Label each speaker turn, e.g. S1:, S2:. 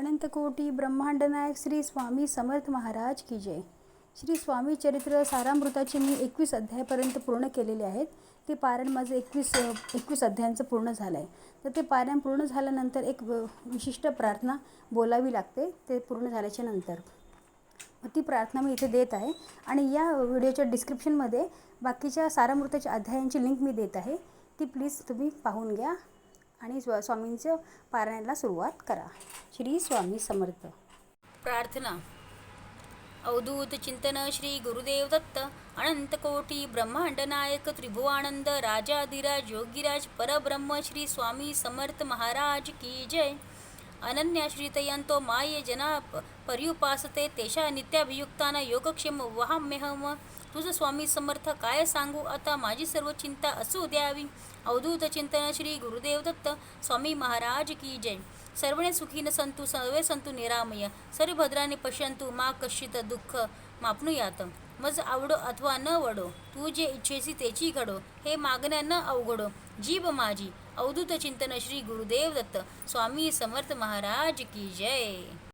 S1: अनंत कोटी ब्रह्मांड नायक श्री स्वामी समर्थ महाराज की जय. श्री स्वामी चरित्र सारामृताचे मी 21 अध्यायापर्यंत पूर्ण केलेले आहेत. ते पारायण माझं 21 अध्यायांचं पूर्ण झालं आहे. तर ते पारायण पूर्ण झाल्यानंतर एक विशिष्ट प्रार्थना बोलावी लागते ते पूर्ण झाल्याच्या नंतर. ती प्रार्थना मी इथे देत आहे आणि या व्हिडिओच्या डिस्क्रिप्शनमध्ये बाकीच्या सारामृताच्या अध्यायांची लिंक मी देत आहे. ती प्लीज तुम्ही पाहून घ्या आणि स्वामींच्या पारायणाला सुरुवात करा. श्री स्वामी समर्थ.
S2: प्रार्थना. अवधूत चिंतन श्री गुरुदेव दत्त अनंत कोटी ब्रह्मांड नायक त्रिभुवानंद राजाधिराज योगीराज परब्रह्म श्री स्वामी समर्थ महाराज की जय. अनन्याश्रितयंतो माये जना पर्युपासते तेषा नित्याभियुक्ताना योगक्षेम वहाम्यहम. तुझं स्वामी समर्थ काय सांगू आता माझी सर्व चिंता असू द्यावी. अवधूत चिंतन श्री गुरुदेव दत्त स्वामी महाराज की जय. सर्वणे सुखीन संतु सर्वे संतु निरामय सर्व भद्राने पश्यंतु मा कश्चित दुःख मापनुयात. मज आवडो अथवा न वडो तू जे इच्छेसी तेची घडो हे मागण्या न अवघडो जीभ माझी. अवधूत चिंतन श्री गुरुदेव दत्त स्वामी समर्थ महाराज की जय.